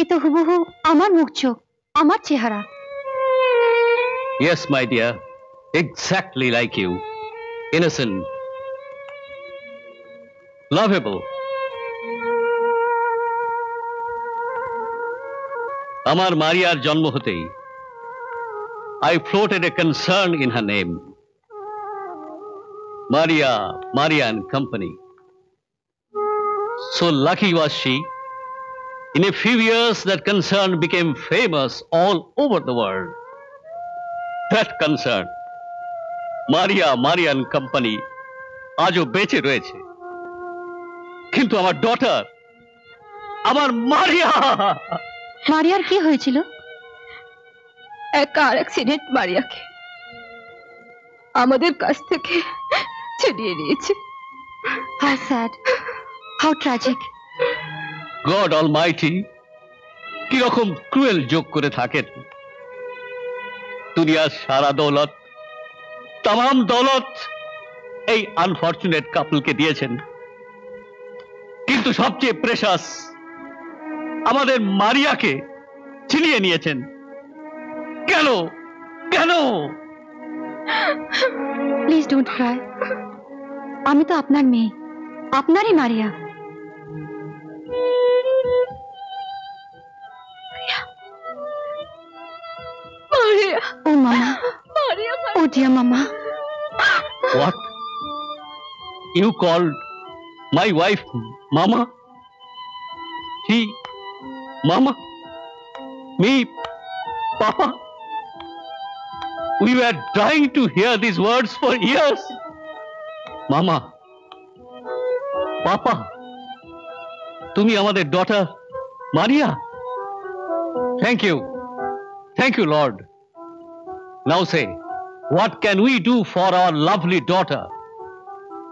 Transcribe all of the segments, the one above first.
এ তো হুবহু আমার মুখ চোখ, আমার চেহারা। Yes, my dear, exactly like you. Innocent, lovable. আমার মারিয়ার জন্ম হতেই I floated a concern in her name. Maria and Company. So lucky was she. In a few years, that concern became famous all over the world. That concern, Maria and Company, আজও বেঁচে রয়েছে। কিন্তু আমার daughter, আমার মারিয়ার কি হয়েছিল? এক কার accident মারিয়াকে আমাদের কাছ থেকে ছিনিয়ে নিয়েছে। How sad, how tragic. God Almighty কিরকম ক্রুয়েল যোগ করে থাকেন। দুনিয়ার সারা দৌলত, তাম দৌলত এই আনফরচুনেট কাপলকে দিয়েছেন, কিন্তু সবচেয়ে প্রেশাস আমাদের মারিয়াকে ছিনিয়ে নিয়েছেন। কেন কেন? Please don't Cry. আমি তো আপনার মেয়ে, আপনারই মারিয়া। মারিয়া, ও মামা, মারিয়া, ও ডিয়ার মামা। What? You called my wife Mama? She, Mama? Me, Papa? We were trying to hear these words for years. Mama, Papa, তুমি আমাদের daughter Maria. Thank you, Lord. Now say, what can we do for our lovely daughter?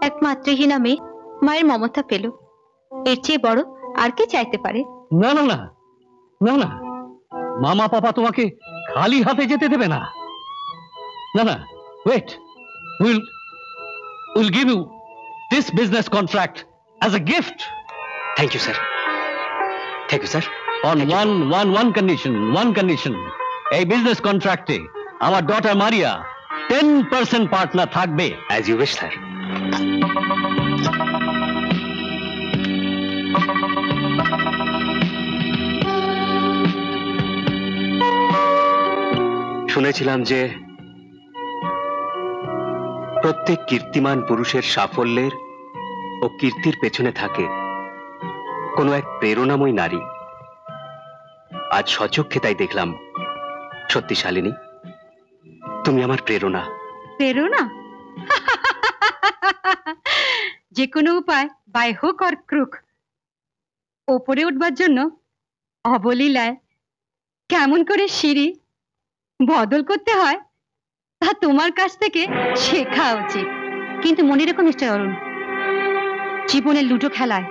একমাত্রহীনা মেয়ে মায়ের মমতা পেল, এর চেয়ে বড় আর কি চাইতে পারে? না না না না না, মামা পাপা তোমাকে খালি হাতে যেতে দেবে না। না না, wait, we'll give you this business contract as a gift. Thank you, sir. Thank you, sir. On one condition. এই business contract-এ আমার daughter Maria 10% partner থাকবে। As you wish, sir. শুনেছিলাম যে প্রত্যেক কীর্তিমান পুরুষের সাফল্যের ও কীর্তির পেছনে থাকে কোনো এক প্রেরণাময় নারী। আজ সচক্ষে তাই দেখলাম। সত্যি শালিনী, তুমি আমার প্রেরণা। প্রেরণা? যে কোনো উপায়, বাই হুক অর ক্রুক, ওপরে উঠবার জন্য অবলীলায় কেমন করে সিঁড়ি বদল করতে হয় তা তোমার কাছ থেকে শেখা উচিত। কিন্তু মনে রেখো মিস্টার অরুণ, জীবনের লুডো খেলায়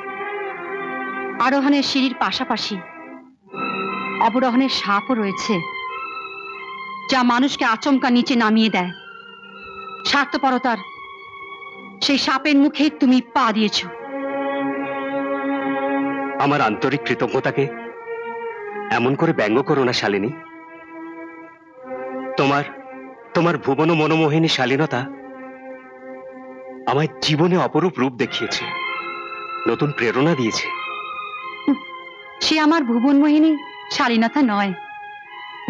আরোহণের সিঁড়ির পাশাপাশি অবরোহণের সাপও রয়েছে, যা মানুষকে আচমকা নিচে নামিয়ে দেয়। স্বার্থপরতার সেই সাপের মুখে তুমি পা দিয়েছ। আমার আন্তরিক কৃতজ্ঞতাকে এমন করে ব্যঙ্গ করো না শালিনী। তোমার ভুবন মনোমোহিনী শালীনতা আমায় জীবনে অপরূপ রূপ দেখিয়েছে, নতুন প্রেরণা দিয়েছে। সে আমার ভুবনমোহিনী শালীনতা নয়,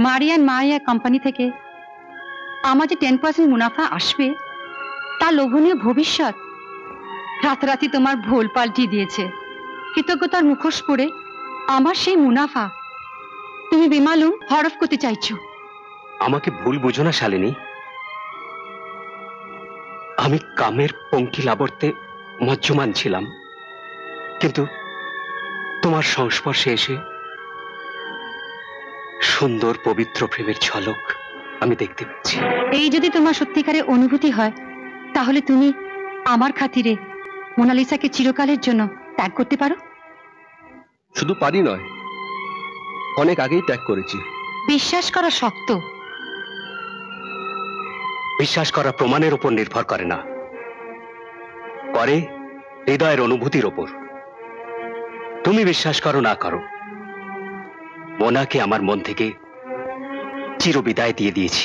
মারিয়া কোম্পানি থেকে আমার যে 10% মুনাফা আসবে তার লোভনীয় ভবিষ্যৎ রাতারাতি তোমার ভোল পাল্টিয়ে দিয়েছে। কৃতজ্ঞতার মুখোশ পরে আমার সেই মুনাফা তুমি বেমালুম হরফ করতে চাইছো। আমাকে ভুল বুঝো না শালিনী। আমি কামের পঙ্কিল আবর্তে মজ্জমান ছিলাম, কিন্তু তোমার সংস্পর্শে এসে সুন্দর পবিত্র প্রেমের ঝলক আমি দেখতে পাচ্ছি। এই যদি তোমার সত্যিকারের অনুভূতি হয়, তাহলে তুমি আমার খাতিরে মোনালিসাকে চিরকালের জন্য ত্যাগ করতে পারো। শুধু পারি নয়, অনেক আগেই ত্যাগ করেছি। বিশ্বাস করা শক্ত। বিশ্বাস করা প্রমাণের উপর নির্ভর করে না, করে হৃদয়ের অনুভূতির ওপর। তুমি বিশ্বাস করো না করো, মোনাকে আমার মন থেকে চিরবিদায় দিয়ে দিয়েছি।